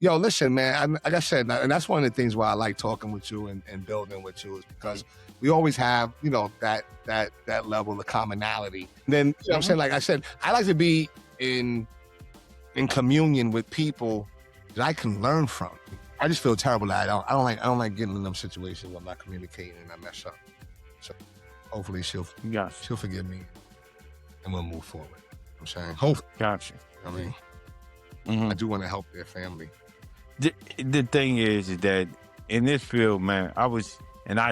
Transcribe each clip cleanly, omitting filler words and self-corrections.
Yo, listen, man, like I said, and that's one of the things why I like talking with you and building with you is because we always have, that level of commonality. And then, what I'm saying? Like I said, I like to be in communion with people that I can learn from. I just feel terrible that I don't like getting in them situations where I'm not communicating and I mess up. So hopefully she'll forgive me and we'll move forward. I'm saying, hopefully. Gotcha. I mean, I do want to help their family. The thing is that in this field, man, I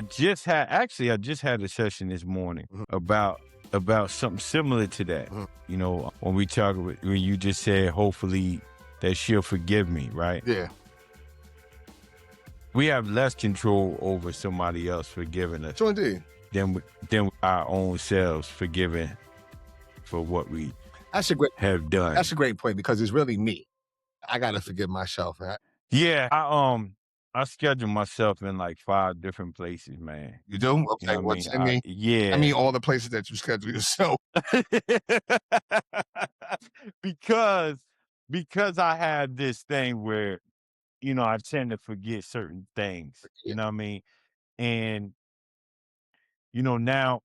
just had a session this morning about something similar to that. When you just said, hopefully that she'll forgive me, right? Yeah. We have less control over somebody else forgiving us. So indeed. Than our own selves forgiving for what we have done. That's a great point because it's really me. I got to forgive myself, right? Yeah, I schedule myself in like 5 different places, man. You do? Okay, yeah. I mean all the places that you schedule yourself. because I have this thing where, I tend to forget certain things. You know what I mean? And now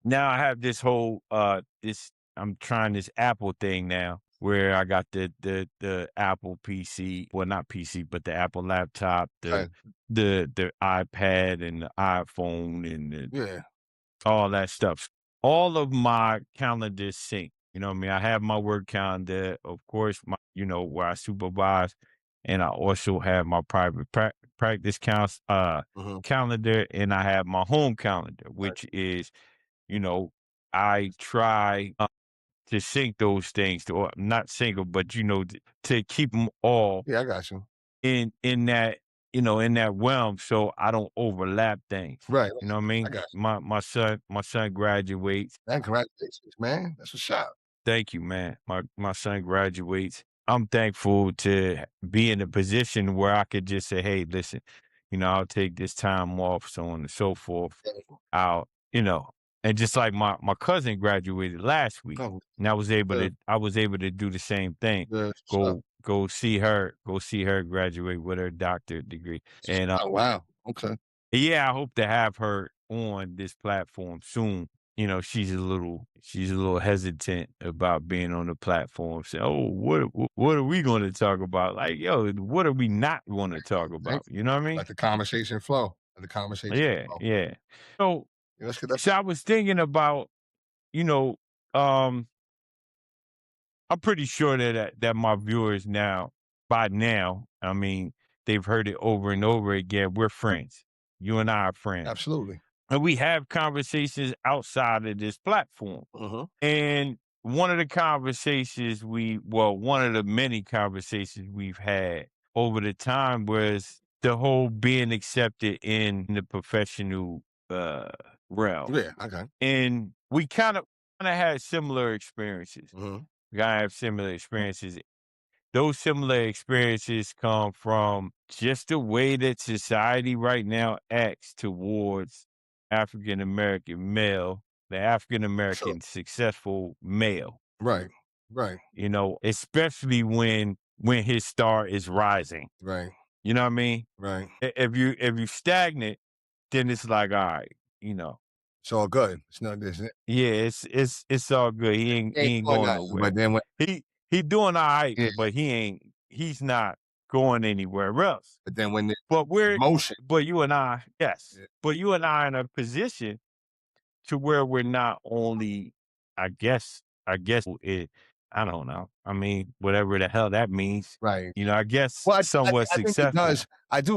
I have this whole I'm trying this Apple thing now, where I got the Apple PC, well, not PC, but the Apple laptop, the iPad and the iPhone and all that stuff. All of my calendars sync. You know what I mean? I have my work calendar, of course, where I supervise, and I also have my private practice calendar, and I have my home calendar, which is, I try to sync those things, or not sync them, but to keep them all. Yeah, I got you. In that in that realm, so I don't overlap things. Right. You know what I mean? I got you. My son graduates. Man, congratulations, man. That's what's up. Thank you, man. My son graduates. I'm thankful to be in a position where I could just say, hey, listen, I'll take this time off, so on and so forth. And just like my cousin graduated last week, and I was able to do the same thing. Go see her graduate with her doctorate degree. And oh wow, okay. Yeah, I hope to have her on this platform soon. She's a little hesitant about being on the platform. Say, oh, what are we going to talk about? Like, yo, what are we not going to talk about? You know what I mean? Let the conversation flow. Yeah. So I was thinking about, I'm pretty sure that my viewers by now, I mean, they've heard it over and over again. We're friends. You and I are friends. Absolutely. And we have conversations outside of this platform. And one of the many conversations we've had over the time was the whole being accepted in the professional realm. Yeah, okay. And we kind of had similar experiences. We gotta have similar experiences. Those similar experiences come from just the way that society right now acts towards African-American male, the African-American successful male. Right. Especially when his star is rising. Right. You know what I mean? Right. If you stagnant, then it's like, all right, it's all good. It's not this. Yeah, it's all good. He ain't going nowhere. But then when he doing all right, but he's not going anywhere else. But then when emotion. But you and I, yes. Yeah. But you and I are in a position to where we're not only, I guess it, I don't know. I mean, whatever the hell that means. Right. I guess somewhat I think successful. it does.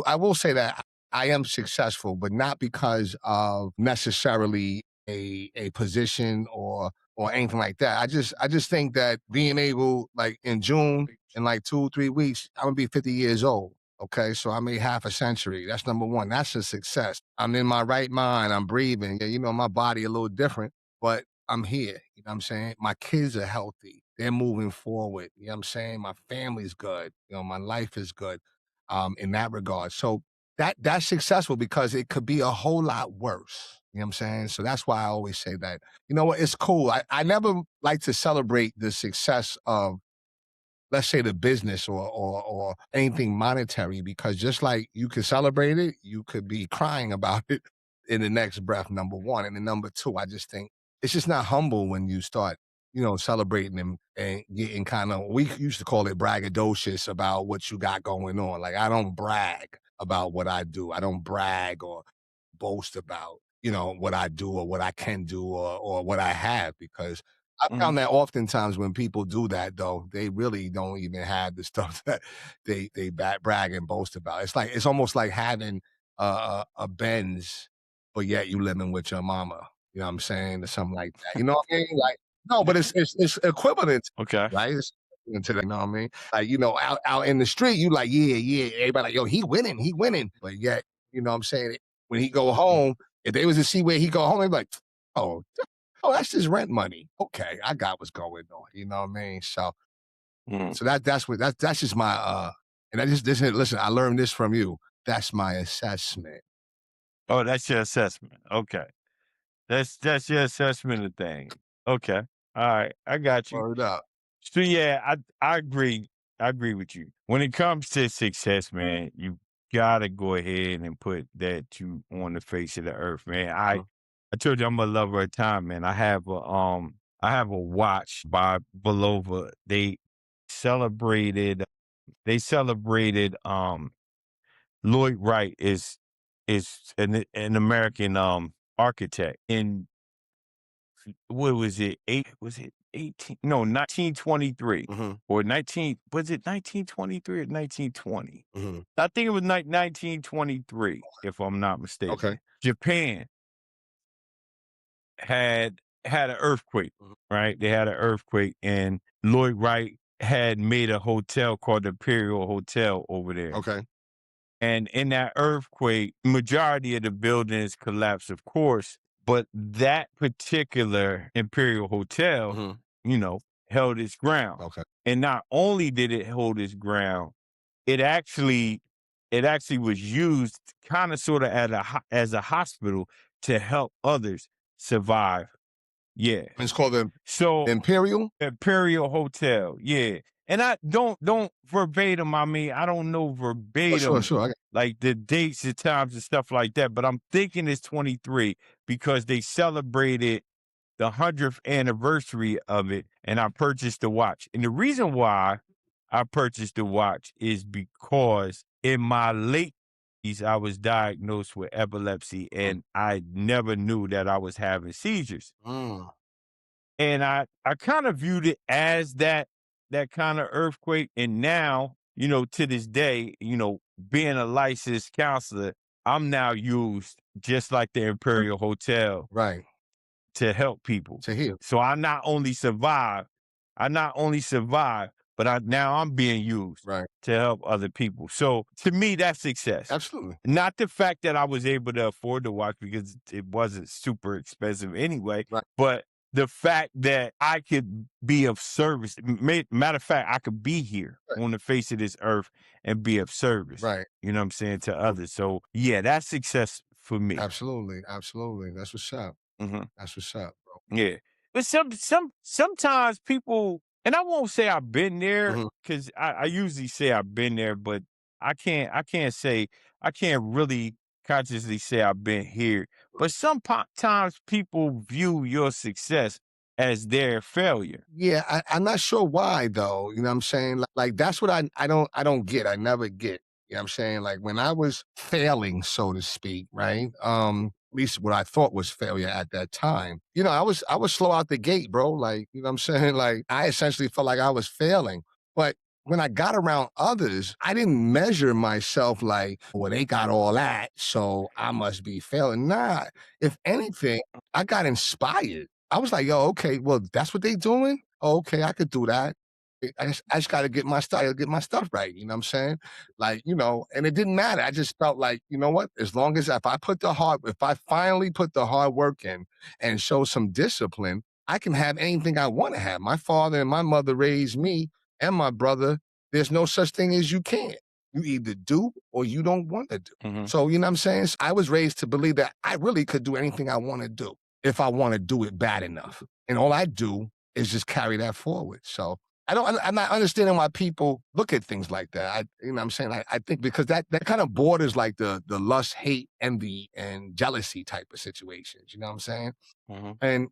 I will say that I am successful, but not because of necessarily a position or anything like that. I just think that being able, like in June, in like 2-3 weeks, I'm gonna be 50 years old. Okay, so I made half a century. That's number one. That's a success. I'm in my right mind. I'm breathing. Yeah, my body a little different, but I'm here. You know what I'm saying? My kids are healthy. They're moving forward. You know what I'm saying? My family's good. My life is good in that regard. So that's successful because it could be a whole lot worse. You know what I'm saying? So that's why I always say that, it's cool. I never like to celebrate the success of let's say the business or anything monetary, because just like you could celebrate it, you could be crying about it in the next breath, number one. And then number two, I just think it's just not humble when you start, celebrating and getting kind of, we used to call it braggadocious about what you got going on. Like, I don't brag about what I do. I don't brag or boast about, what I do or what I can do or what I have, because I Mhm. found that oftentimes when people do that, though, they really don't even have the stuff that they brag and boast about. It's almost like having a Benz, but yet you living with your mama. You know what I'm saying, or something like that. You know what I mean? Like, no, but it's equivalent, Okay. right? It's equivalent to that. You know what I mean? Like, out in the street, you like, yeah, yeah. Everybody like, yo, he winning. But yet, you know what I'm saying? When he go Mm. home, if they was to see where he go home, they'd be like, oh, oh, that's just rent money. Okay, I got what's going on. You know what I mean? So, Mm. so that's just my and I just listen. I learned this from you. That's my assessment. Oh, that's your assessment. Okay. That's your assessment of things. Okay. All right. I got you. Word up. So yeah, I agree. I agree with you. When it comes to success, man, you gotta go ahead and put that you on the face of the earth, man. I Mhm. I told you I'm a lover of time, man. I have a watch by Belova. They celebrated Lloyd Wright is an American architect in what was it? Was it 18? No, 1923 Mhm. or 19, was it 1923 or 1920? Mhm. I think it was 1923, if I'm not Okay. mistaken. Japan had an earthquake, Mhm. right? They had an earthquake, and Lloyd Wright had made a hotel called the Imperial Hotel over there. Okay. And in that earthquake, majority of the buildings collapsed, of course, but that particular Imperial Hotel, Mhm. you know, held its ground. Okay. And not only did it hold its ground, it actually it actually was used kind of sort of as a hospital to help others survive. Yeah. It's called the So Imperial. Imperial Hotel, yeah. And I don't verbatim, I mean, I don't know Oh, sure, verbatim sure. like the dates and times and stuff like that, but I'm thinking it's 23 because they celebrated the 100th anniversary of it and I purchased the watch. And the reason why I purchased the watch is because in my late I was diagnosed with epilepsy Mm. and I never knew that I was having seizures. Mm. And I kind of viewed it as that kind of earthquake. And now, to this day, being a licensed counselor, I'm now used just like the Imperial Hotel Right. to help people. To hear. So I not only survive, but I'm being used Right. to help other people. So to me, that's success. Absolutely. Not the fact that I was able to afford the watch because it wasn't super expensive anyway, Right. but the fact that I could be of service. Matter of fact, I could be here Right. on the face of this earth and be of service. Right. You know what I'm saying, to others. So yeah, that's success for me. Absolutely. Absolutely. That's what's up. Mhm. That's what's up, bro. Yeah. But sometimes people, and I won't say I've been there Mhm. because I usually say I've been there, but I can't really consciously say I've been here. But sometimes people view your success as their failure. Yeah, I'm not sure why though. You know what I'm saying? Like that's what I don't get. I never get. You know what I'm saying? Like when I was failing, so to speak, right? At least what I thought was failure at that time. I was slow out the gate, bro. Like, you know what I'm saying? Like I essentially felt like I was failing. But when I got around others, I didn't measure myself like, well, they got all that, so I must be failing. Nah. If anything, I got inspired. I was like, "Yo, okay, well, that's what they doing? Oh, okay, I could do that. I just gotta get my stuff right." You know what I'm saying? Like, and it didn't matter. I just felt like, you know what? As long as if I finally put the hard work in and show some discipline, I can have anything I wanna have. My father and my mother raised me and my brother. There's no such thing as you can't. You either do or you don't wanna do. Mhm. So, you know what I'm saying? I was raised to believe that I really could do anything I wanna do if I wanna do it bad enough. And all I do is just carry that forward. So I'm not understanding why people look at things like that. You know what I'm saying? I think because that kind of borders like the lust, hate, envy, and jealousy type of situations. You know what I'm saying? Mhm. And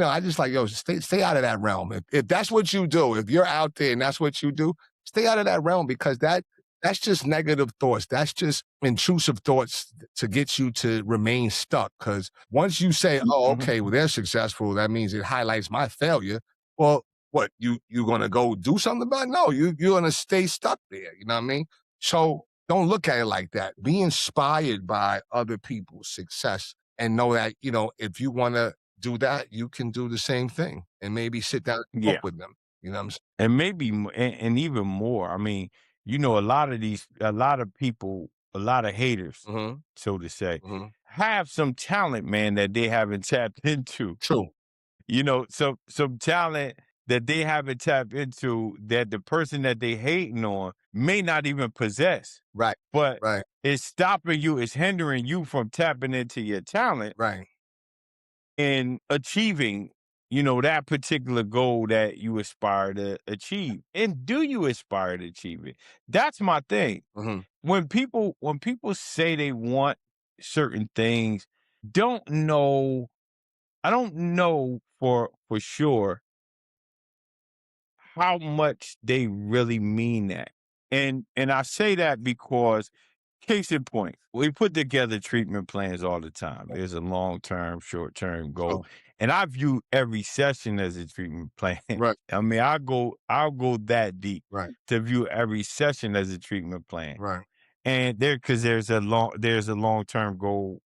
I just like, yo, stay out of that realm. If that's what you do, if you're out there and that's what you do, stay out of that realm because that's just negative thoughts. That's just intrusive thoughts to get you to remain stuck. Because once you say, "Oh, Mhm. okay, well they're successful," that means it highlights my failure. Well, what you gonna go do something about it? No, you're gonna stay stuck there. You know what I mean? So don't look at it like that. Be inspired by other people's success and know that if you want to do that, you can do the same thing and maybe sit down and talk Yeah. with them. You know what I'm saying? And maybe and even more. I mean, a lot of people, a lot of haters, Mhm, so to say, mhm. have some talent, man, that they haven't tapped into. True. Some talent that they haven't tapped into that the person that they hating on may not even possess. Right, But right, it's stopping you, it's hindering you from tapping into your talent right. and achieving, that particular goal that you aspire to achieve. And do you aspire to achieve it? That's my thing. Mhm. When people say they want certain things, don't know I don't know for sure how much they really mean that. And I say that because case in point, we put together treatment plans all the time. There's a long term, short term goal. True. And I view every session as a treatment plan. Right, I mean, I'll go that deep right, to view every session as a treatment plan. right. And because there's a long term goal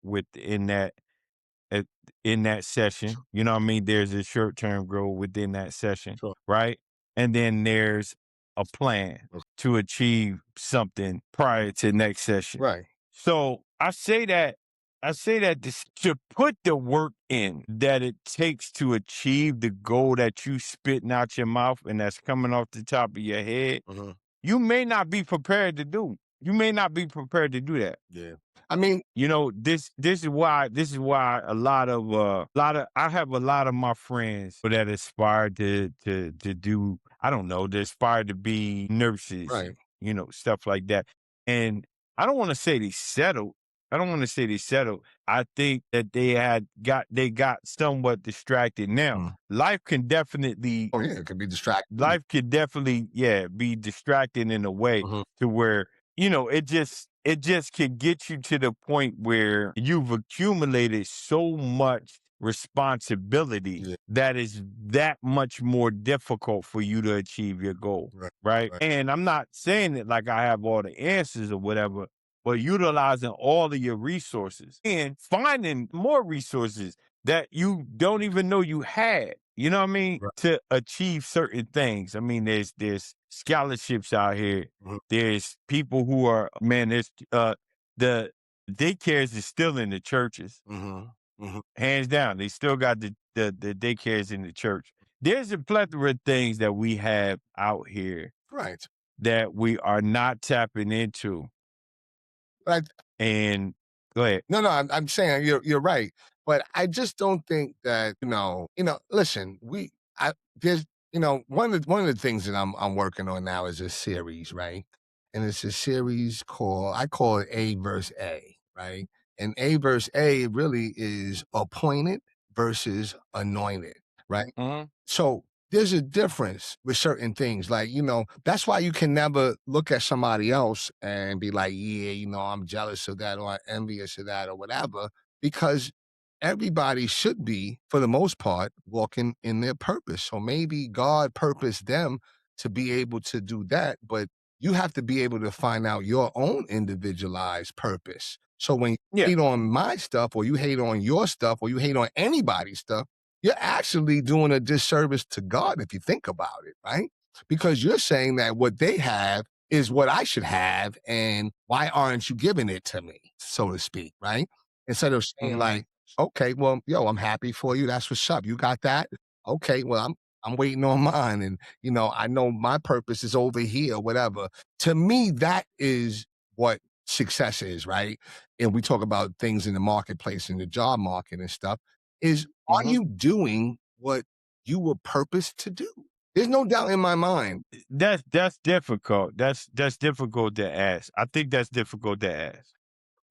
at, in that session. True, You know what I mean? There's a short term goal within that session, true. right? And then there's a plan to achieve something prior to next session. Right. So I say that to put the work in that it takes to achieve the goal that you spitting out your mouth and that's coming off the top of your head, Mhm. you may not be prepared to do. You may not be prepared to do that. Yeah. I mean, This is why a lot of I have a lot of my friends that aspire to do, I don't know, they aspire to be nurses right. and stuff like that. And I don't want to say they settled. I don't want to say they settled. I think that they got somewhat distracted. Now, Mm. life can definitely Oh, yeah, it could be distracting. life could definitely, yeah, be distracting in a way Mhm. to where, it just can get you to the point where you've accumulated so much responsibility Yeah. that is that much more difficult for you to achieve your goal. Right, Right. right. And I'm not saying it like I have all the answers or whatever, but utilizing all of your resources and finding more resources that you don't even know you had. You know what I mean? Right. To achieve certain things. I mean, there's scholarships out here. Mhm, There's people who are, man. There's the daycares is still in the churches, mhm, mhm. hands down. They still got the daycares in the church. There's a plethora of things that we have out here Right. that we are not tapping into. But And go ahead. no, I'm saying you're right, but I just don't think that Listen, I there's one of the things that I'm working on now is a series, right? And it's a series I call it A versus A, right? And A versus A really is appointed versus anointed, right? Mhm. So there's a difference with certain things. Like, that's why you can never look at somebody else and be like, yeah, I'm jealous of that or I'm envious of that or whatever, because everybody should be, for the most part, walking in their purpose. So maybe God purposed them to be able to do that, but you have to be able to find out your own individualized purpose. So when you Yeah. hate on my stuff or you hate on your stuff or you hate on anybody's stuff, you're actually doing a disservice to God if you think about it, right? Because you're saying that what they have is what I should have, and why aren't you giving it to me, so to speak, right? Instead of saying Mhm. like, okay, well, yo, I'm happy for you. That's what's up. You got that? Okay, well, I'm waiting on mine, and I know my purpose is over here, whatever. To me, that is what success is, right? And we talk about things in the marketplace, in the job market and stuff. Is are Mhm. you doing what you were purposed to do? There's no doubt in my mind. That's difficult. That's difficult to ask. I think that's difficult to ask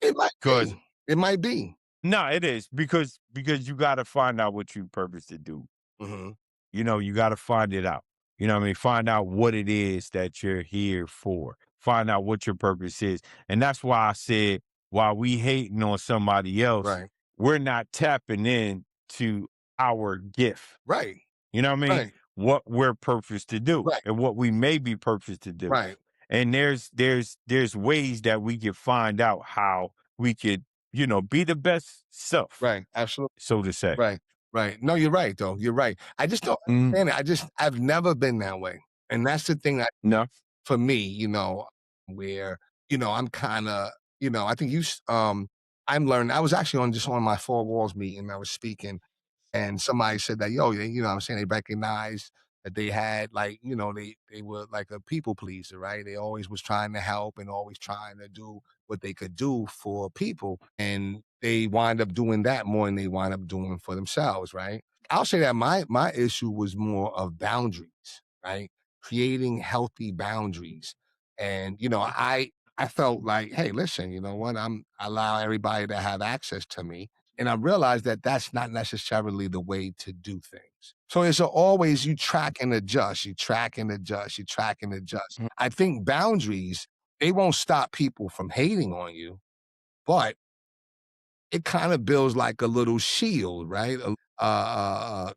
It might because be. It might be. no, it is because you got to find out what you purpose to do. Mhm. You know, you got to find it out. You know what I mean? Find out what it is that you're here for. Find out what your purpose is. And that's why I said, while we hating on somebody else, Right. we're not tapping in to our gift. Right. You know what I mean? Right. What we're purposed to do Right. and what we may be purposed to do. Right. And there's ways that we can find out how we could, be the best self, Right. Absolutely. so to say. Right. Right. No, you're right, though. You're right. I just don't Mhm. understand it. I've never been that way. And that's the thing that No. for me, where, I'm kinda, I think I'm learning. I was actually on my Four Walls meeting. I was speaking. And somebody said that, yo, what I'm saying, they recognized that they had like, they were like a people pleaser, right? They always was trying to help and always trying to do what they could do for people. And they wind up doing that more than they wind up doing for themselves, right? I'll say that my issue was more of boundaries, right? Creating healthy boundaries. And, I felt like, hey, listen, you know what? I allow everybody to have access to me, and I realized that that's not necessarily the way to do things. So it's always you track and adjust, you track and adjust, you track and adjust. Mm. I think boundaries, they won't stop people from hating on you, but it kind of builds like a little shield, right?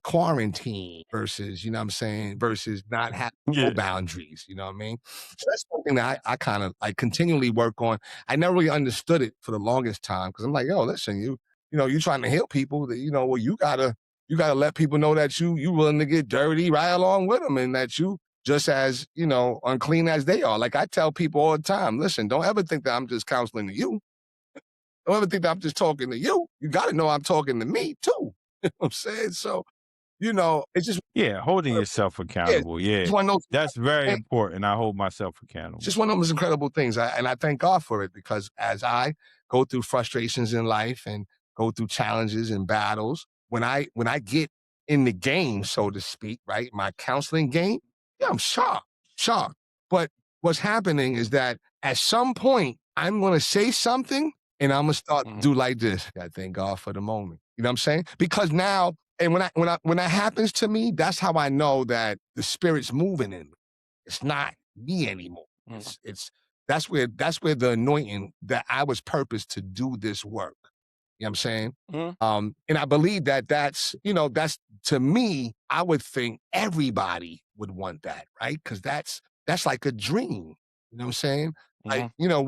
Quarantine versus, you know what I'm saying, versus not having no Yeah. boundaries, you know what I mean? So that's something that I kind of like continually work on. I never really understood it for the longest time because I'm like, yo, listen, you trying to help people that, well, you gotta let people know that you willing to get dirty right along with them and that you just as, unclean as they are. Like I tell people all the time, listen, don't ever think that I'm just counseling to you. Don't ever think that I'm just talking to you. You got to know I'm talking to me too. You know what I'm saying? So, it's just, Yeah, holding yourself yeah, accountable. Yeah. it's one of That's very those, important. I hold myself it's accountable. just one of those incredible things. And I thank God for it because as I go through frustrations in life and go through challenges and battles, when I get in the game, so to speak, right, my counseling game, yeah, I'm shocked. But what's happening is that at some point, I'm going to say something and I'm going to start to Mhm. do like this. I thank God for the moment. You know what I'm saying? Because now, and when that happens to me, that's how I know that the spirit's moving in me. It's not me anymore. Mhm. It's that's where the anointing that I was purposed to do this work. You know what I'm saying? Mhm. And I believe that that's to me, I would think everybody would want that, right? Because that's like a dream. You know what I'm saying? Like, Mhm.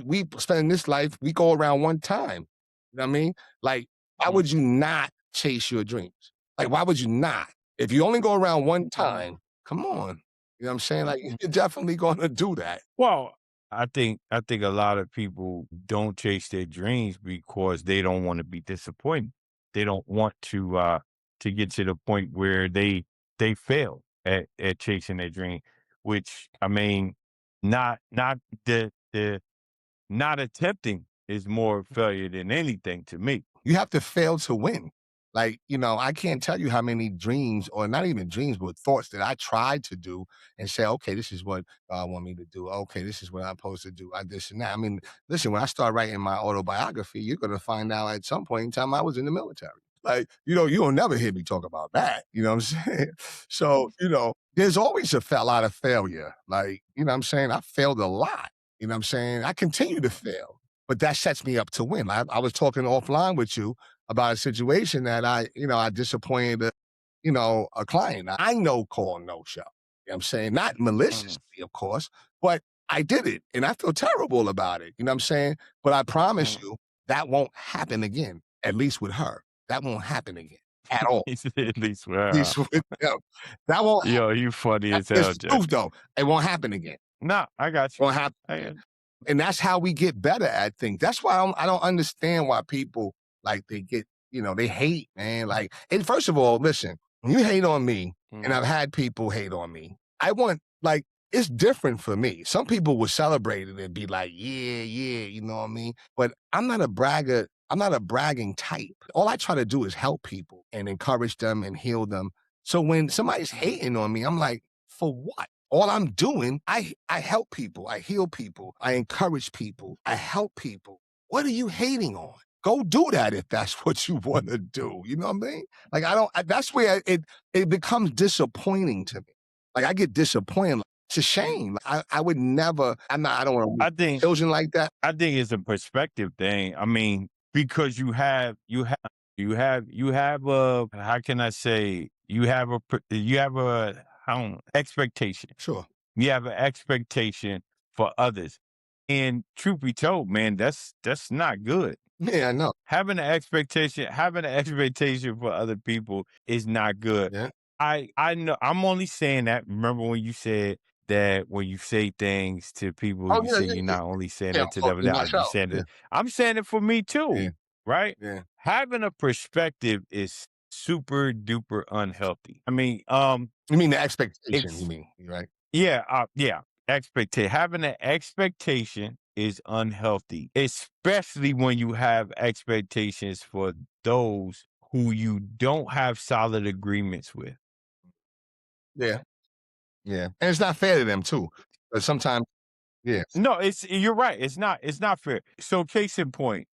we spend this life, we go around one time. You know what I mean? Like, why Mhm. would you not chase your dreams? Like, why would you not? If you only go around one Mhm. time, come on. You know what I'm saying? Like, Mhm. you're definitely gonna do that. Well, I think a lot of people don't chase their dreams because they don't want to be disappointed. They don't want to get to the point where they fail at chasing their dream, which I mean, not the not attempting is more failure than anything to me. You have to fail to win. Like, I can't tell you how many dreams, or not even dreams, but thoughts that I tried to do and say, okay, this is what God want me to do. Okay, this is what I'm supposed to do. I this and that. I mean, listen, when I start writing my autobiography, you're gonna find out at some point in time I was in the military. Like, you'll never hear me talk about that. You know what I'm saying? So, there's always a lot of failure. Like, you know what I'm saying? I failed a lot. You know what I'm saying? I continue to fail, but that sets me up to win. I was talking offline with you about a situation that I disappointed a client. I know call no show. You know what I'm saying? Not Mhm. maliciously, of course, but I did it and I feel terrible about it. You know what I'm saying? But I promise Mhm. you that won't happen again, at least with her. That won't happen again at all. He said, at least At least with that won't yo, you funny as it's hell, the Jay. truth though. It won't happen again. No, I got you. Won't happen I again. got And that's how we get better at things. That's why I don't understand why people like they hate, man. Like, and first of all, listen, when you hate on me, and Mhm. I've had people hate on me, I want like it's different for me. Some people will celebrate it and be like, yeah, yeah, you know what I mean? But I'm not a bragger. I'm not a bragging type. All I try to do is help people and encourage them and heal them. So when somebody's Mhm. hating on me, I'm like, for what? All I'm doing, I help people, I heal people, I encourage people, I help people. What are you hating on? Go do that if that's what you want to do. You know what I mean? Like I don't. That's where it becomes disappointing to me. Like I get disappointed. Like, it's a shame. I would never. I'm not. I don't want to raise I think children like that. I think it's a perspective thing. I mean, because you have a, how can I say, you have a, expectation. Sure. You have an expectation for others. And truth be told, man, that's not good. Yeah, I know. Having an expectation for other people is not good. Yeah. I know, I'm only saying that. Remember when you said that when you say things to people, Oh you yeah, say yeah, you're yeah. not only saying Yeah, I'm it to them, talking to you myself. saying Yeah, it. I'm saying it for me too, yeah, right? yeah. Having a perspective is super duper unhealthy. I mean, You mean the expectation? You it's mean right? yeah, yeah. Having an expectation is unhealthy, especially when you have expectations for those who you don't have solid agreements with. Yeah, yeah. And it's not fair to them too. But sometimes, yeah. No, you're right. It's not fair. So case in point,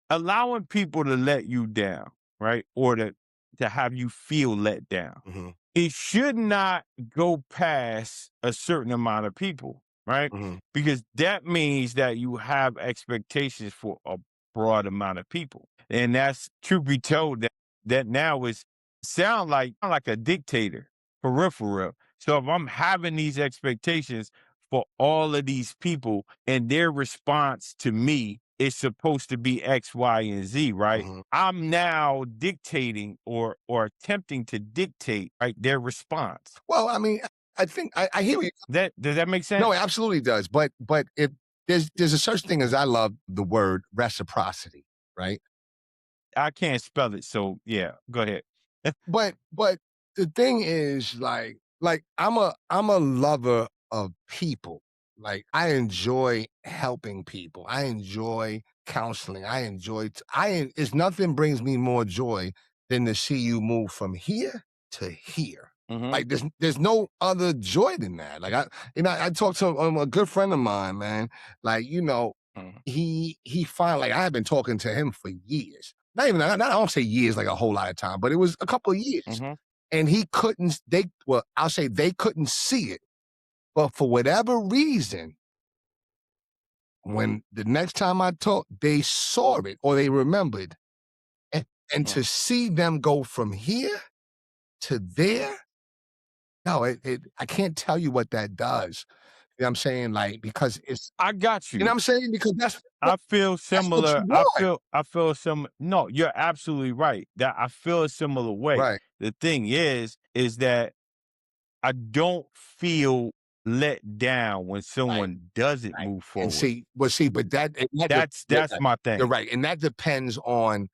allowing people to let you down, right? Or to have you feel let down. Hmm. It should not go past a certain amount of people, right? Hmm. Because that means that you have expectations for a broad amount of people. And that's, truth be told, that now is sound like a dictator for real. So if I'm having these expectations for all of these people and their response to me is supposed to be X, Y, and Z, right? Hmm. I'm now dictating or attempting to dictate, right, their response. Well, I mean, I think I hear you. That does that make No, it sense? absolutely does. But if there's a such thing as I love the word reciprocity, right? I can't spell it, so yeah, go ahead. But the thing is like I'm a lover of people. Like I enjoy helping people. I enjoy counseling. It's nothing brings me more joy than to see you move from here to here. Mhm, Like there's no other joy than that. Like I talked to a good friend of mine, man. Like, mhm, he finally like I had been talking to him for years. Not I don't say years like a whole lot of time, but it was a couple of years. mhm, And he couldn't I'll say they couldn't see it. But for whatever reason, when the next time I talked, they saw it or they remembered. And, and mhm. to see them go from here to there, no, I can't tell you what that does. You know what I'm saying? Like, because it's, I got you know what you. I'm saying? Because I feel that's what you similar. want. I feel some No, you're absolutely right. That I feel a similar way. Right. The thing is that I don't feel let down when Right. someone doesn't Right. move And forward. see, but That's my you're thing. right. And that depends on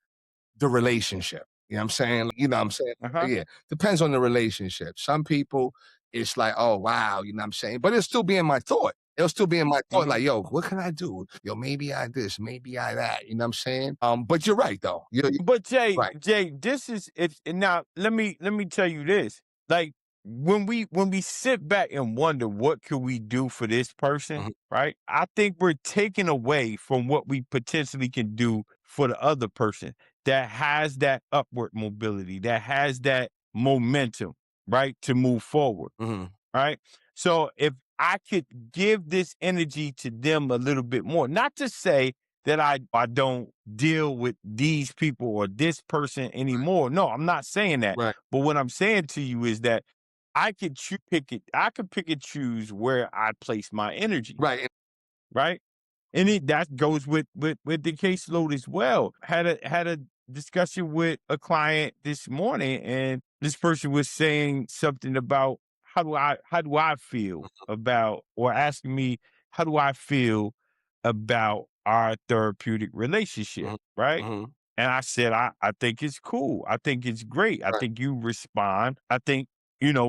the relationship. You know what I'm saying? You know what I'm saying? Uh-huh. Yeah. Depends on the relationship. Some people, it's like, oh wow, you know what I'm saying? But it'll still be in my thought. It'll still be in my thought, Mhm. like, yo, what can I do? Yo, maybe I this, maybe I that. You know what I'm saying? But you're right though. You're But right. Jay, this is it. Now, let me tell you this. Like when we sit back and wonder what could we do for this person, Mhm. right? I think we're taking away from what we potentially can do for the other person that has that upward mobility, that has that momentum, right, to move forward. Mhm. Right? So if I could give this energy to them a little bit more, not to say that I don't deal with these people or this person anymore. No, I'm not saying that. Right. But what I'm saying to you is that I could pick and choose where I place my energy, Right. right? And that goes with the caseload as well. Had a discussion with a client this morning, and this person was saying something about how do I feel about, or asking me how do I feel about our therapeutic relationship, Mhm. right? Mhm. And I said, I think it's cool. I think it's great. I Right. think you respond. I think,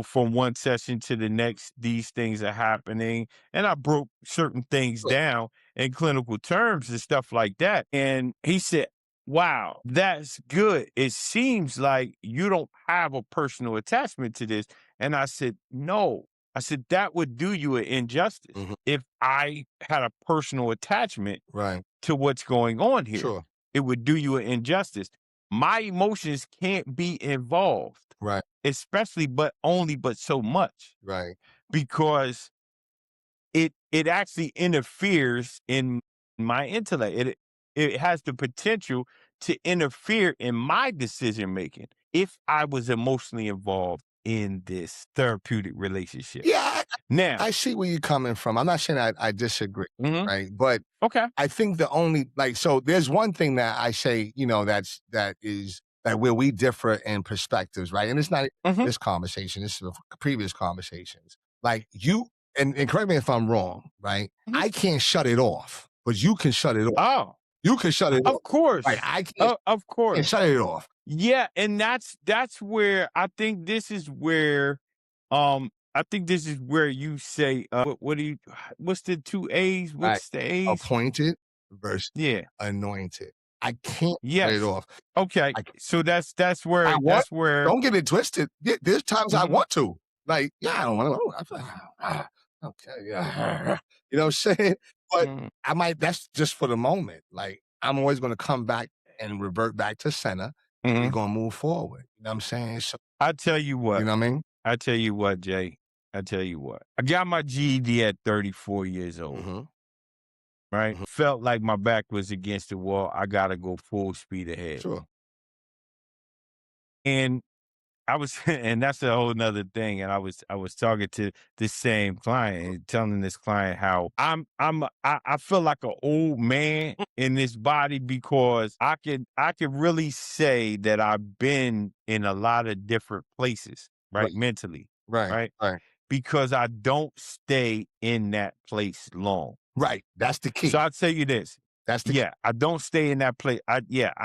from one session to the next, these things are happening. And I broke certain things Sure. down in clinical terms and stuff like that. And he said, wow, that's good. It seems like you don't have a personal attachment to this. And I said, no. I said, that would do you an injustice Mhm. if I had a personal attachment Right. to what's going on here. Sure. It would do you an injustice. My emotions can't be involved, Right. especially but so much Right. because it actually interferes in my intellect. It has the potential to interfere in my decision making if I was emotionally involved in this therapeutic relationship. Yeah, Now, I see where you're coming from. I'm not saying I disagree, mhm, right? But okay, I think the only like so there's one thing that I say, that where we differ in perspectives, right? And it's not mhm, this conversation, this is previous conversations. Like you and correct me if I'm wrong, right? mhm. I can't shut it off, but you can shut it off. Oh, You can shut it off. of Right. course, I can't, of can't course. shut it off. Yeah, and that's where I think this is where I think this is where you say what do you what's the two A's? Right. What's the A's? Appointed versus Yeah. anointed. I can't shut it Yes. off. Okay. I So that's I where want that's where don't get it twisted. There's times I mhm, want to. Like, yeah, I don't wanna I feel like, okay, yeah. You know what I'm saying? But mhm, I might that's just for the moment. Like, I'm always gonna come back and revert back to center, and we're mhm. gonna move forward. You know what I'm saying? So I tell you you what. know what I mean? I tell you what, Jay. I tell you what. I got my GED at 34 years old, Mhm, right? mhm. Felt like my back was against the wall. I gotta go full speed ahead. Sure. And I was, and that's a whole nother thing. And I was talking to this same client and telling this client how I feel like an old man in this body because I could really say that I've been in a lot of different places, right? Right, Mentally, right, right? right. Because I don't stay in that place long. Right. That's the So key. I'll tell you this. That's the key. Yeah, I don't stay in that place. I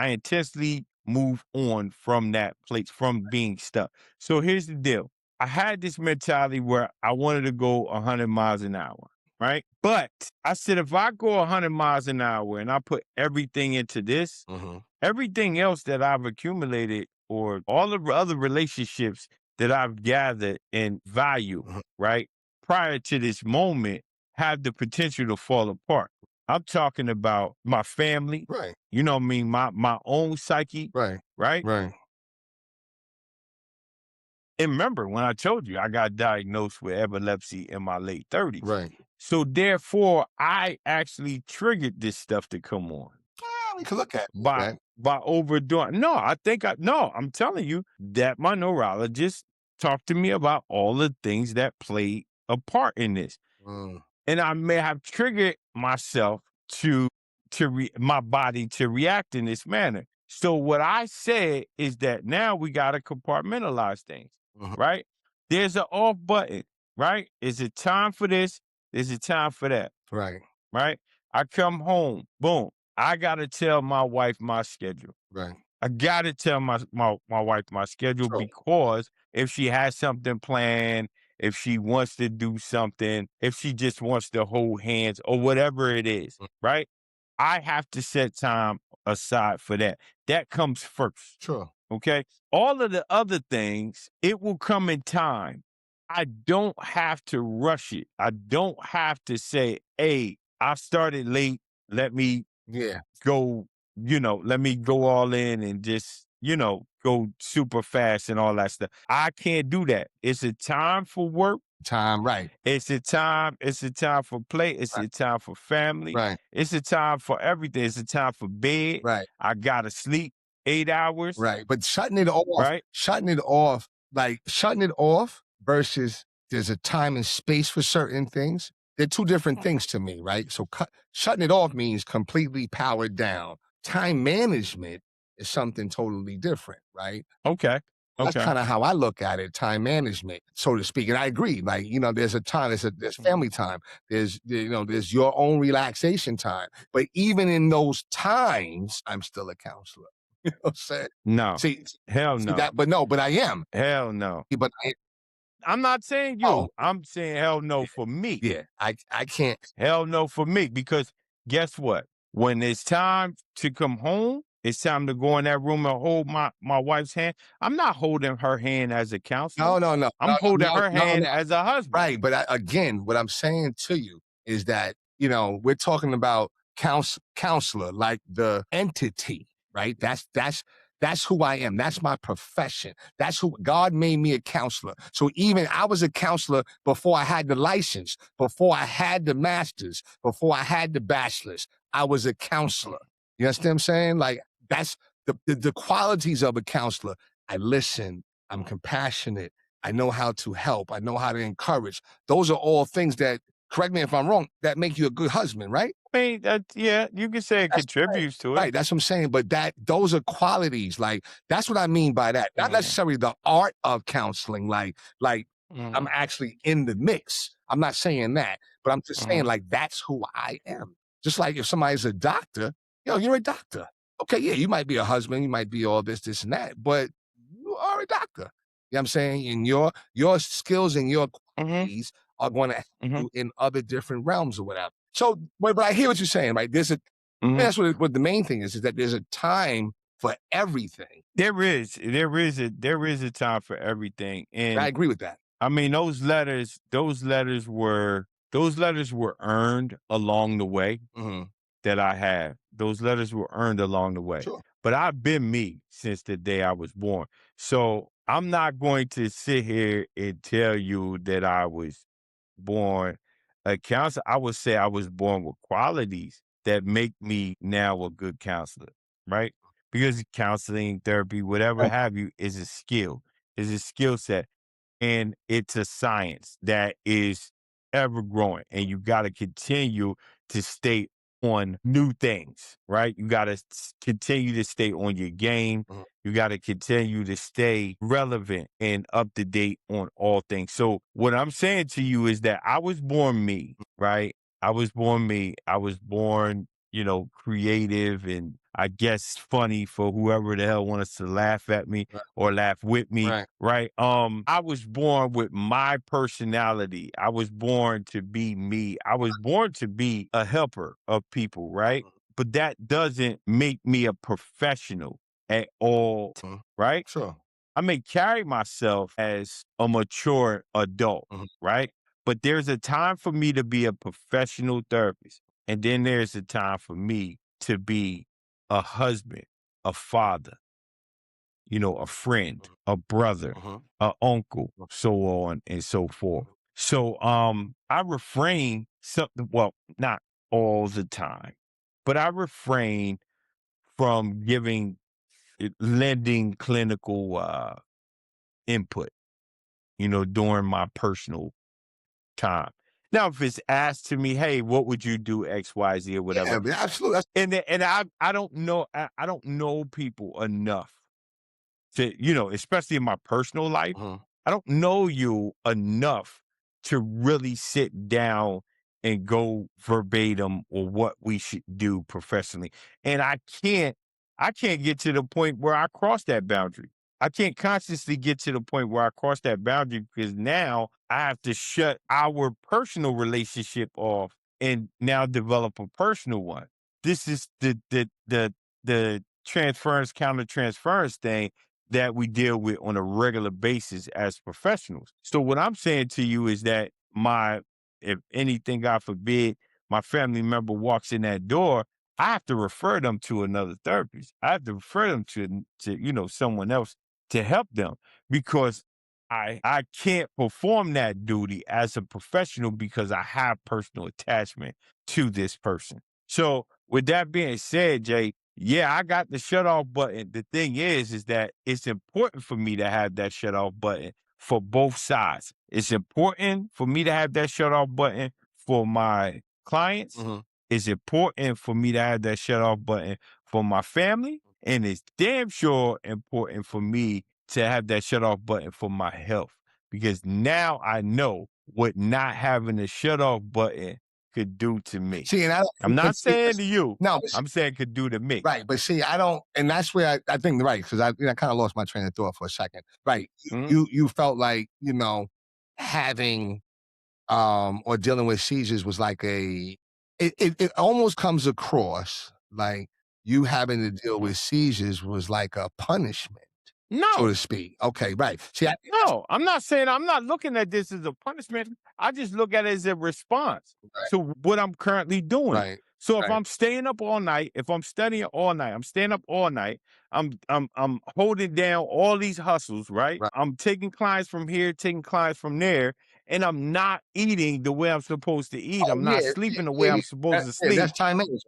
intensely move on from that place, from being stuck. So here's the deal. I had this mentality where I wanted to go 100 miles an hour, right? But I said, if I go 100 miles an hour and I put everything into this, Mhm, everything else that I've accumulated or all the other relationships that I've gathered in value, mhm. right, prior to this moment have the potential to fall apart. I'm talking about my family, Right, you know what I mean, my own psyche, right, right? right, And remember when I told you I got diagnosed with epilepsy in my late 30s. right. So therefore, I actually triggered this stuff to come on. Yeah, we can look at by that. by overdoing. No, I think I no, I'm telling you that my neurologist talked to me about all the things that played a part in this. Mm, And I may have triggered myself to my body to react in this manner. So what I said is that now we got to compartmentalize things, mhm. right? There's an off button, right? Is it time for this? Is it time for that? Right, Right? I come home, boom. I gotta tell my wife my schedule. right. I gotta tell my wife my schedule Sure. because if she has something planned, if she wants to do something, if she just wants to hold hands or whatever it is, Mm, right? I have to set time aside for that. That comes first. sure. Okay. All of the other things, it will come in time. I don't have to rush it. I don't have to say, hey, I started late. Let me Yeah. go, let me go all in and just, go super fast and all that stuff. I can't do that. It's a time for work. Time, right, It's a time for play. It's right, a time for family. right, It's a time for everything. It's a time for bed. right, I gotta sleep 8 hours, right. But right? shutting it off versus there's a time and space for certain things. They're two different things to me, right? So shutting it off means completely powered down. Time management is something totally different, right? Okay. That's Okay. kinda how I look at it, time management, so to speak, and I agree, like, there's a time, there's Mhm. family time, there's your own relaxation time, but even in those times, I'm still a counselor. You know what I'm saying? No. See Hell see no. that but no, but I am. Hell no. But I I'm not saying oh, you. I'm saying hell no yeah, for me. yeah, I can't Hell no for me because guess what? When it's time to come home, It's time to go in that room and hold my wife's hand. I'm not holding her hand as a counselor. No, no, no, I'm no, holding no, her no, hand no. as a husband. Right, but again, what I'm saying to you is that, we're talking about counselor, like the entity, right? That's who I am. That's my profession. That's who God made me a counselor. So even I was a counselor before I had the license, before I had the master's, before I had the bachelor's. I was a counselor. You understand what I'm saying? Like that's the qualities of a counselor. I listen. I'm compassionate. I know how to help. I know how to encourage. Those are all things that, correct me if I'm wrong, that make you a good husband, right? I mean, yeah, you can say it That's right. contributes to it. Right, that's what I'm saying. But those are qualities. Like that's what I mean by that. Not Mhm, necessarily the art of counseling. Like I'm mhm, actually in the mix. I'm not saying that, but I'm just saying mhm, like that's who I am. Just like if somebody's a doctor, you're a doctor. Okay, yeah, you might be a husband, you might be all this and that, but you are a doctor. You know what I'm saying? And your skills and your mhm, qualities are going to help mhm, you in other different realms or whatever. So, but I hear what you're saying, right? mhm. That's what the main thing is that there's a time for everything. There is a time for everything, I and agree with that. I mean those letters were earned along the way Mhm. that I have. Those letters were earned along the way, Sure. but I've been me since the day I was born. So I'm not going to sit here and tell you that I was born a counselor. I would say I was born with qualities that make me now a good counselor, right? Because counseling, therapy, whatever Right. have you, is a skill set. And it's a science that is ever growing. And you got to continue to stay on new things, right? You got to continue to stay on your game. Mhm. You got to continue to stay relevant and up to date on all things. So, what I'm saying to you is that I was born me, right? I was born me. I was born, creative and I guess funny for whoever the hell wants to laugh at me Right. or laugh with me, Right. right? I was born with my personality. I was born to be me. I was born to be a helper of people, right? Mhm. But that doesn't make me a professional at all, Mhm. right? Sure. I may carry myself as a mature adult, Mhm. right? But there's a time for me to be a professional therapist. And then there's a time for me to be a husband, a father, a friend, Mhm. a brother, Mhm. a uncle, Mhm. so on and so forth. Mhm. So I refrain something, well, not all the time, but I refrain from lending clinical input, during my personal time. Now, if it's asked to me, hey, what would you do X, Y, Z, or whatever? Yeah, but absolutely. That's And I don't know people enough to, especially in my personal life, mhm. I don't know you enough to really sit down and go verbatim or what we should do professionally. And I can't get to the point where I cross that boundary. I can't consciously get to the point where I cross that boundary because now I have to shut our personal relationship off and now develop a personal one. This is the transference counter transference thing that we deal with on a regular basis as professionals. So what I'm saying to you is that if anything, God forbid, my family member walks in that door, I have to refer them to another therapist. I have to refer them to someone else to help them because I can't perform that duty as a professional because I have personal attachment to this person. So with that being said, Jay, yeah, I got the shut off button. The thing is that it's important for me to have that shut off button for both sides. It's important for me to have that shut off button for my clients. Mhm. It's important for me to have that shut off button for my family. And it's damn sure important for me to have that shut off button for my health because now I know what not having a shut off button could do to me. See, and I I'm but not see, saying to you, no, but I'm saying could do to me. right, but see, I don't, and that's where I think right because I kind of lost my train of thought for a second. Right, Mhm, you felt like having or dealing with seizures was like it almost comes across like you having to deal with seizures was like a punishment, so to No, speak. Okay, right. See, I think that's no, I'm not looking at this as a punishment. I just look at it as a response right, to what I'm currently doing. right, So if right, I'm staying up all night, if I'm studying all night, I'm staying up all night, I'm holding down all these hustles, right? right. I'm taking clients from here, taking clients from there, and I'm not eating the way I'm supposed to eat. Oh, I'm not yeah, sleeping the way yeah, I'm yeah. supposed to Yeah, sleep. that's time management.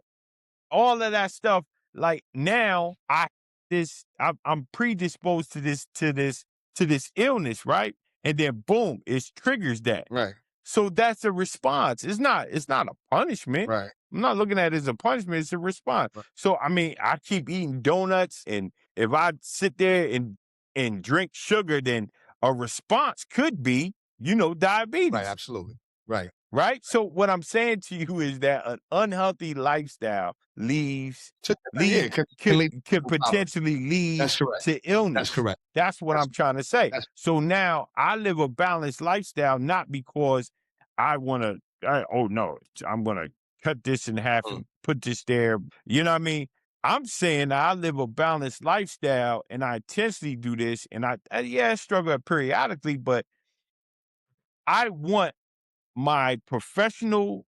All of that stuff. Like now, I'm predisposed to this illness, right? And then boom, it triggers that. Right, So that's a response. It's not a punishment. right, I'm not looking at it as a punishment, it's a response. right, So I mean, I keep eating donuts, and if I sit there and drink sugar, then a response could be, right, diabetes. absolutely. Right. Right? So what I'm saying to you is that an unhealthy lifestyle So yeah, lead it can could lead to could different problems. potentially lead That's correct. to That's illness. correct. That's what That's I'm trying to say. that's So now I live a balanced lifestyle, not because I want to, oh no, I'm going to cut this in half mm, and put this there. You know what I mean? I'm saying I live a balanced lifestyle and I intentionally do this. And yeah, I struggle periodically, but I want my professional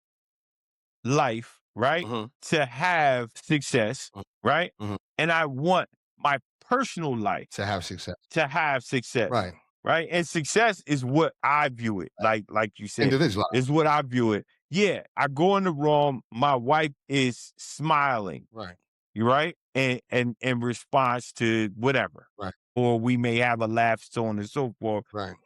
life, right, mhm, to have success, mm, right? mhm, And I want my personal life to have success. to have success, Right, right? And success is what I view it. Like you said, individualized. is what I view it. Yeah, I go in the room, my wife is smiling, Right, you right? And in response to whatever. right, Or we may have a laugh, so on and so forth. right,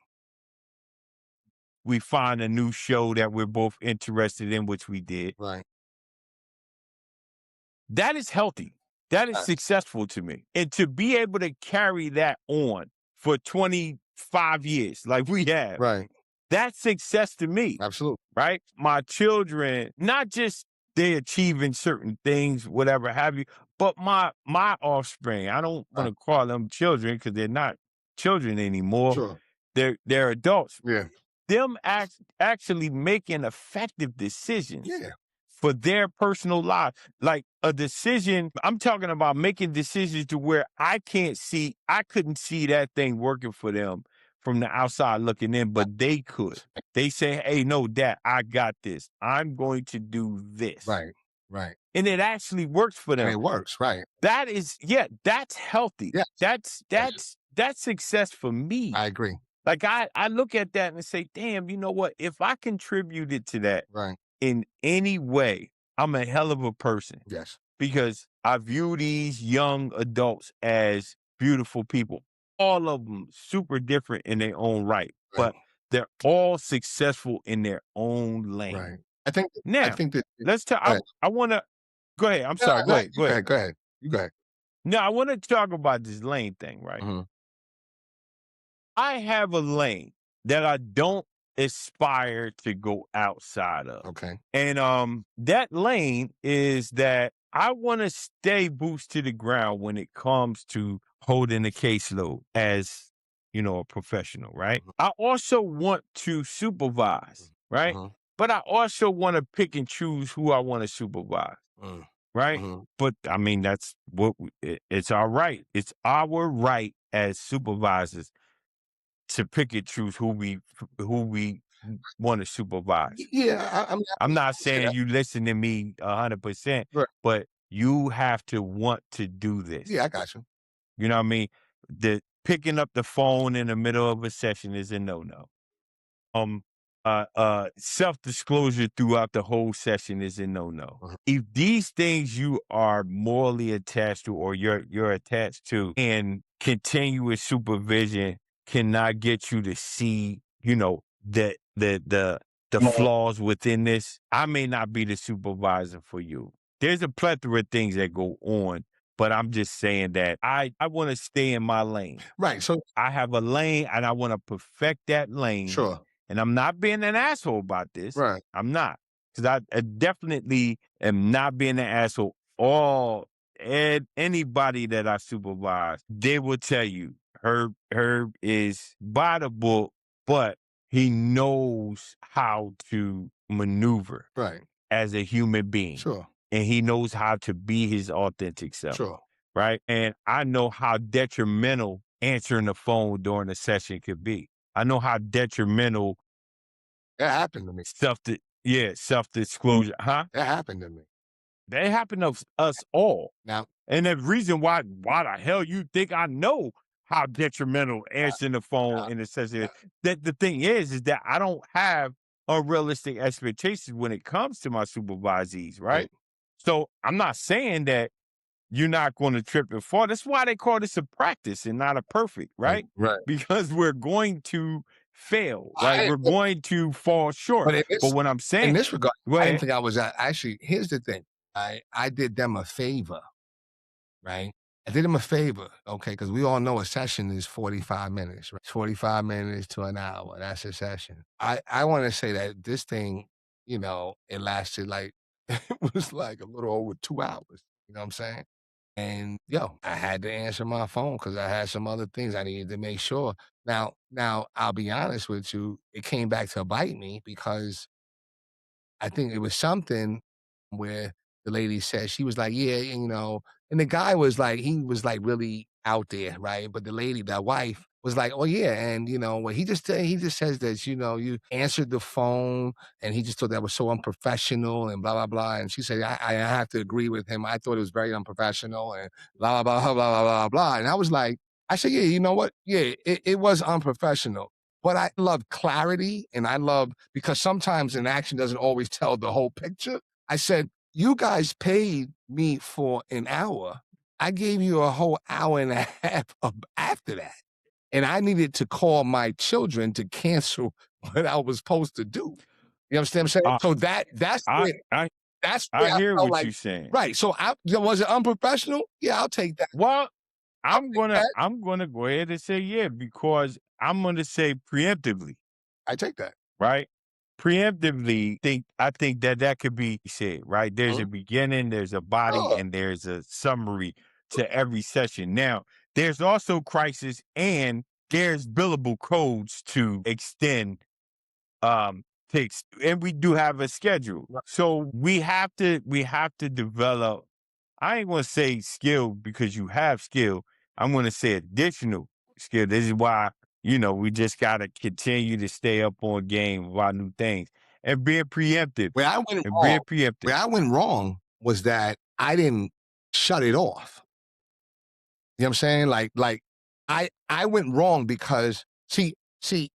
We find a new show that we're both interested in, which we did. right. That is healthy. That is Yes. successful to me. And to be able to carry that on for 25 years, like we have, Right, that's success to me, absolutely. right? My children, not just they achieving certain things, whatever have you, but my offspring. I don't want Right, to call them children because they're not children anymore. sure. They're adults. Yeah, Them actually making effective decisions yeah, for their personal life. Like a decision, I'm talking about making decisions to where I couldn't see that thing working for them from the outside looking in, but they could. They say, hey, no, dad, I got this. I'm going to do this. right, right. And it actually works for And them. it works, right. That is, yeah, that's healthy. Yes, yes, That's success for me. I agree. Like I look at that and say, damn, you know what? If I contributed to that Right, in any way, I'm a hell of a person yes, because I view these young adults as beautiful people. All of them super different in their own right, right, but they're all successful in their own right. lane. I Now, think that let's talk. go ahead. I want to go ahead. I'm No, sorry. Go no, ahead. you Go go ahead. ahead, go ahead. You go ahead. Now, I want to talk about this lane thing, right? Mhm, I have a lane that I don't aspire to go outside of. okay, And that lane is that I want to stay boots to the ground when it comes to holding a caseload as, a professional, right? mhm, I also want to supervise, right? mhm, But I also want to pick and choose who I want to supervise, mhm, right? mhm. But I mean, that's it's our right. It's our right as supervisors to pick and choose who we want to supervise. Yeah, I mean, I'm not I would say saying that. you listen to me 100%, Right. but you have to want to do Yeah, this. I got you. You know what I mean? The picking up the phone in the middle of a session is a no-no. Um, self-disclosure throughout the whole session is a no-no. Mhm, If these things you are morally attached to or you're attached to and continuous supervision cannot get you to see, the flaws within this, I may not be the supervisor for you. There's a plethora of things that go on, but I'm just saying that I want to stay in my lane. right, so I have a lane and I want to perfect that lane. sure. And I'm not being an asshole about this. Right, I'm not. Because I definitely am not being an asshole. Anybody that I supervise, they will tell you Herb is by the book, but he knows how to maneuver right, as a human being. sure. and he knows how to be his authentic self, Sure. right? And I know how detrimental answering the phone during a session could be. I know how detrimental That happened to me. self-disclosure, huh? That happened to me. That happened to us all. Now, And the reason why the hell you think I know how detrimental answering the phone uh, in a session, that the thing is that I don't have unrealistic expectations when it comes to my supervisees, right? right, So I'm not saying that you're not going to trip and fall. That's why they call this a practice and not a perfect, right, right? right. Because we're going to fail, right? I We're going to fall short. but But what I'm in saying, this regard, go I didn't ahead. think I was actually, here's the thing. I did them a favor, right? I did them a favor, okay, because we all know a session is 45 minutes, right? 45 minutes to an hour. That's a session. I want to say that this thing, it lasted like it was like a little over 2 hours. You know what I'm saying? And yo, I had to answer my phone because I had some other things I needed to make sure. Now I'll be honest with you, it came back to bite me because I think it was something where the lady said she was like, "Yeah," and the guy was like, he was like really out there, right? But the lady, that wife, was like, "Oh yeah," and what he just says that you answered the phone, and he just thought that was so unprofessional and blah blah blah. And she said, "I have to agree with him. I thought it was very unprofessional and blah blah blah blah blah blah blah." And I was like, I said, "Yeah, you know what? Yeah, it was unprofessional." But I love clarity and I love because sometimes an action doesn't always tell the whole picture. I said, "You guys paid me for an hour. I gave you a whole hour and a half after that. And I needed to call my children to cancel what I was supposed to do." You understand what I'm saying? Uh, So that's I where I that's I where I hear felt what like you're saying. right. So was it unprofessional? Yeah, I'll take that. Well, I'll take that. I'm gonna go ahead and say yeah, because I'm gonna say preemptively, I take that. right? Preemptively, I think that that could be said, right? There's a Mhm. beginning, there's a body, Sure. and there's a summary to every session. Now, there's also crisis, and there's billable codes to extend takes, and we do have a schedule. Right. So we have to develop, I ain't gonna say skill because you have skill. I'm gonna say additional skill. This is why, we just gotta continue to stay up on game about new things and being preemptive Where I went and wrong being preemptive. where I went wrong was that I didn't shut it off. You know what I'm saying? Like I went wrong because see,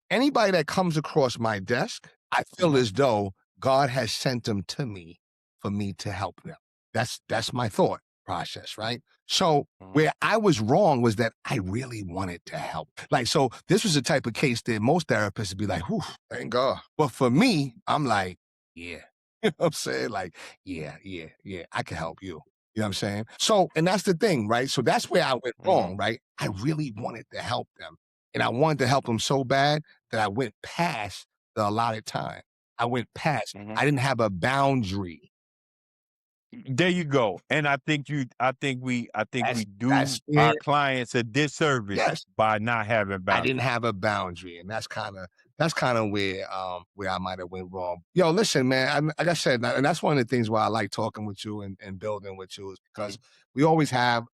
anybody that comes across my desk, I feel Mhm, as though God has sent them to me for me to help them. That's my thought process, right? So mhm, where I was wrong was that I really wanted to help. Like, so this was the type of case that most therapists would be like, "Whew, thank God." But for me, I'm like, yeah. You know what I'm saying? Like, yeah, yeah, yeah, I can help you. You know what I'm saying? So, and that's the thing, right? So that's where I went mhm, wrong, right? I really wanted to help them. And I wanted to help them so bad that I went past the allotted time. I went past. mhm. I didn't have a boundary. There you go. And I think we That's do where our clients a disservice yes, by not having I didn't boundaries. have a boundary, and that's kinda where I might have went wrong. Yo, listen, man, like I said, and that's one of the things why I like talking with you and building with you is because Mhm, we always have,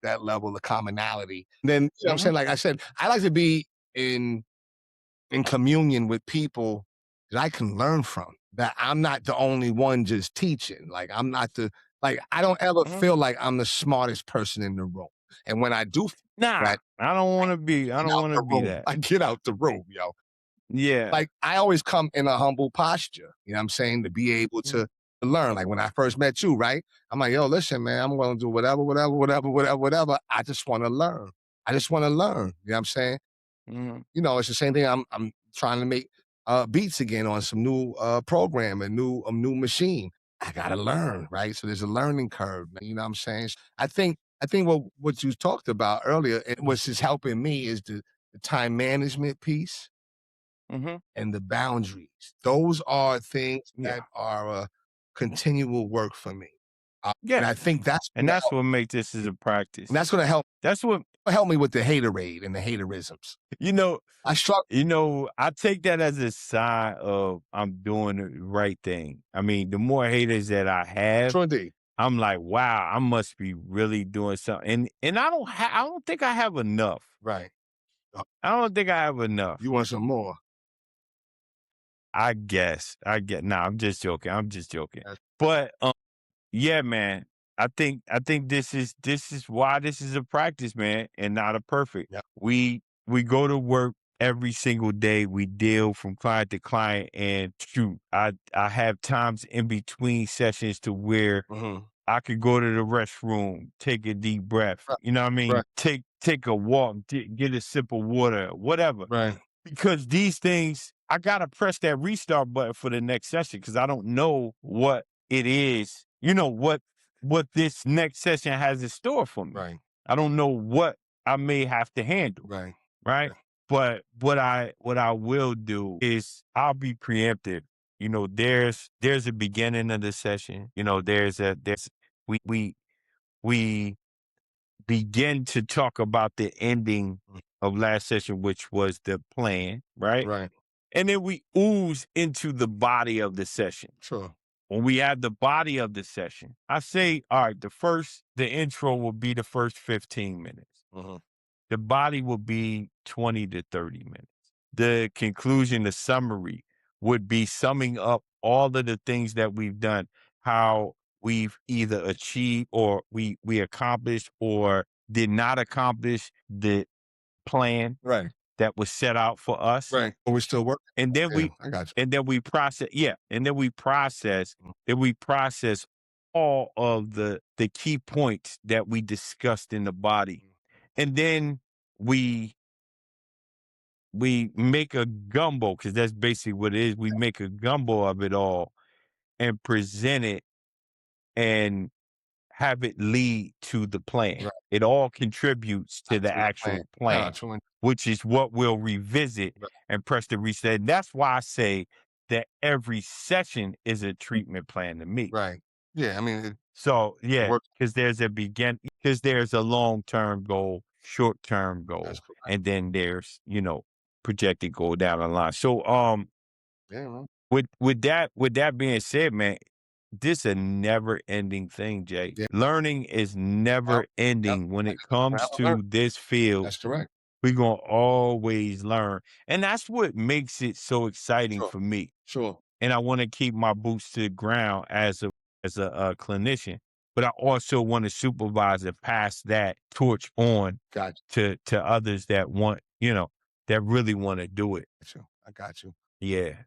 that level of commonality. Then, what I'm mhm, saying? Like I said, I like to be in communion with people that I can learn from, that I'm not the only one just teaching. Like, I'm not I don't ever mhm. feel like I'm the smartest person in the room. And when I do feel Nah, that, I get don't out wanna the be room. that. I get out the room, yo. Yeah. Like, I always come in a humble posture, you know what I'm saying, to be able Mhm, to learn. Like, when I first met you, right? I'm like, "Yo, listen, man, I'm gonna do whatever, whatever, whatever, whatever, whatever. I just wanna learn. I just wanna learn." You know what I'm saying? mhm, It's the same thing. I'm trying to make beats again on some new program, a new machine. I gotta learn, right? So there's a learning curve. Man, you know what I'm saying? I think what you talked about earlier, and what's just helping me is the time management piece mhm. and the boundaries. Those are things that Yeah. are continual work for me, and Yeah. I think that's And gonna that's help. what makes this as a And practice. that's gonna help. That's what Help me with the haterade and the haterisms. You know, I struggle. I take that as a sign of I'm doing the right thing. I mean, the more haters that I have, True indeed. I'm like, wow, I must be really doing something. And I don't think I have enough. Right. Uh, I don't think I have enough. You want some more? I guess. Nah, I'm just joking. I'm just joking. That's But yeah, man. I think this is why this is a practice, man, and not a perfect. yeah. We go to work every single day. We deal from client to client, and shoot, I have times in between sessions to where Mhm. I could go to the restroom, take a deep breath. Right. You know what I mean? Right. Take a walk, get a sip of water, whatever. Right. Because these things, I gotta press that restart button for the next session because I don't know what it is. What this next session has in store for me. Right. I don't know what I may have to handle, Right. right? Yeah. But what I will do is I'll be preemptive. There's a beginning of the session. There's we we begin to talk about the ending Mm. of last session, which was the plan, right? Right. And then we ooze into the body of the session. Sure. When we have the body of the session, I say, all right, the intro will be the first 15 minutes. Mhm. The body will be 20 to 30 minutes. The conclusion, the summary would be summing up all of the things that we've done, how we've either achieved or we accomplished or did not accomplish the plan Right. that was set out for us. Right. But we're still working. And then Yeah, we I got you. and then we process, yeah, and Mm. then we process all of the key points that we discussed in the body. And then we we make a gumbo, because that's basically what it is. We make a gumbo of it all and present it and have it lead to the plan. Right. It all contributes to the To the plan. actual Ah, plan, true. which is what we'll revisit Right. and press the reset. And that's why I say that every session is a treatment plan to me. Right. Yeah. I mean, So it yeah, works. because there's a long-term goal, short-term That's goal, correct. and then there's, projected goal down the line. So Yeah, man. with that being said, man, this a never ending thing, Jay. Yeah. Learning is Yep. never Yep. ending when I it just comes forever learn. to this field. That's correct. We're gonna always learn. And that's what makes it so exciting Sure. for me. Sure. And I want to keep my boots to the ground as a clinician, but I also want to supervise and pass that torch on Got to others that really want to do it. you. I got you. Yeah.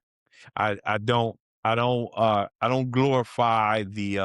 I don't glorify the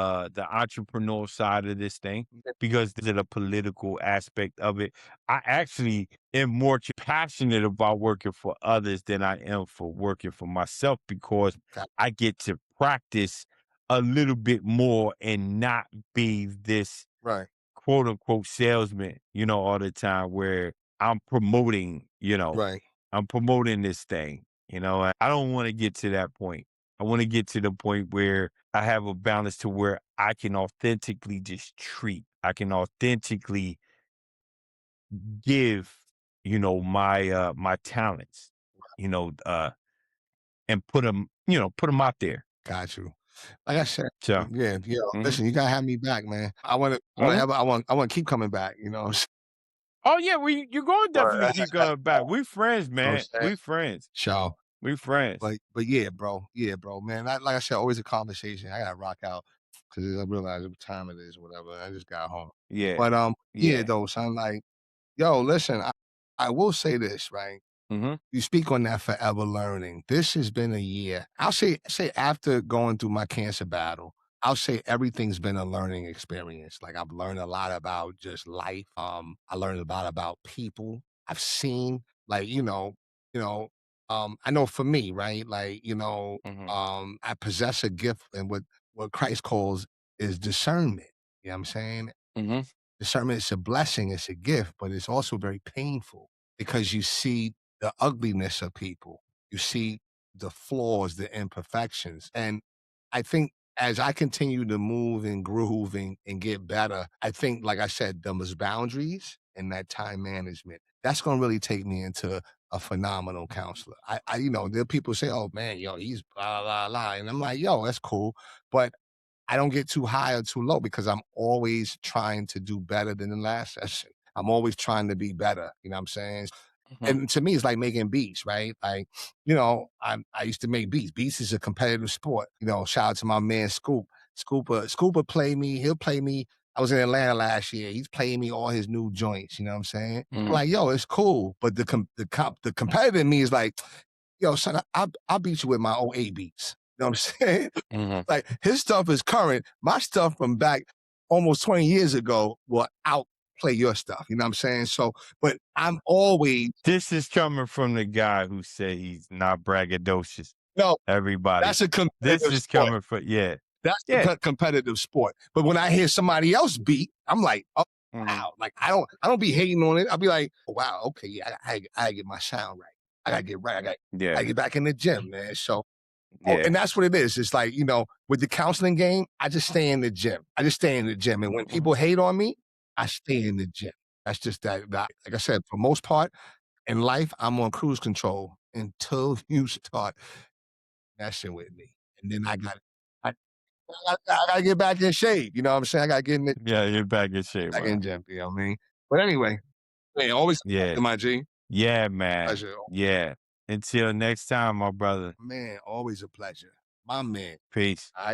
entrepreneur side of this thing Yeah, because there's a political aspect of it. I actually am more passionate about working for others than I am for working for myself because got I get to practice a little bit more and not be this right. quote unquote salesman, all the time where I'm promoting, Right. I'm promoting this thing, I don't want to get to that point. I want to get to the point where I have a balance to where I can authentically just treat. I can authentically give, my talents, you know, uh, and put them out there. Got you. Like I said, So, yeah, yeah. mhm, Listen, you gotta have me back, man. mhm. I want to keep coming back. You know, Oh yeah, you're going to definitely but, keep going back. We friends, you know what I'm man. saying? We friends. So, We friends. but yeah, bro, man. Like I said, always a conversation. I gotta rock out because I realize what time it is, or whatever. I just got home, Yeah. but yeah, Yeah. though, son. Like, yo, listen, I will say this, right? Mhm. You speak on that forever learning. This has been a year. I'll say after going through my cancer battle, I'll say everything's been a learning experience. Like I've learned a lot about just life. I learned about people. I've seen like, I know for me, right? Like, Mhm. I possess a gift and what Christ calls is discernment. You know what I'm saying? Mhm. Discernment is a blessing, it's a gift, but it's also very painful because you see the ugliness of people. You see the flaws, the imperfections. And I think as I continue to move and groove and get better, I think, like I said, there was boundaries and that time management, that's gonna really take me into a phenomenal counselor. You know, there are people say, "Oh man, yo, he's blah blah blah," and I'm like, "Yo, that's cool," but I don't get too high or too low because I'm always trying to do better than the last session. I'm always trying to be better. You know what I'm saying? Mhm. And to me, it's like making beats, right? Like, you know, I used to make beats. Beats is a competitive sport. You know, shout out to my man Scoop. Scooper play me. He'll play me. I was in Atlanta last year. He's playing me all his new joints. You know what I'm saying? I'm Mhm. like, yo, it's cool. But the competitive in me is like, yo, son, I'll beat you with my old A beats. You know what I'm saying? Mhm. Like his stuff is current. My stuff from back almost 20 years ago will outplay your stuff. You know what I'm saying? So, but I'm always This is coming from the guy who said he's not braggadocious. no, Everybody. that's a This competitive is sport. coming from yeah. That's the Yeah. competitive sport. But when I hear somebody else beat, I'm like, oh Mhm. wow. Like I don't be hating on it. I'll be like, oh, wow, okay, yeah, I gotta get my sound right. I gotta get right. I Yeah. get back in the gym, man. So Yeah. and that's what it is. It's like, you know, with the counseling game, I just stay in the gym. I just stay in the gym. And when Mhm. people hate on me, I stay in the gym. That's just that like I said, for most part in life, I'm on cruise control until you start messing with me. And then I, I gotta get back in shape. You know what I'm saying? I gotta get in the Yeah, you're back in shape, back man. in gym. You know what I mean? But anyway, man, always a Yeah. pleasure, my G. Yeah, man. Pleasure. Yeah. Until next time, my brother. Man, always a pleasure. My man. Peace. All right.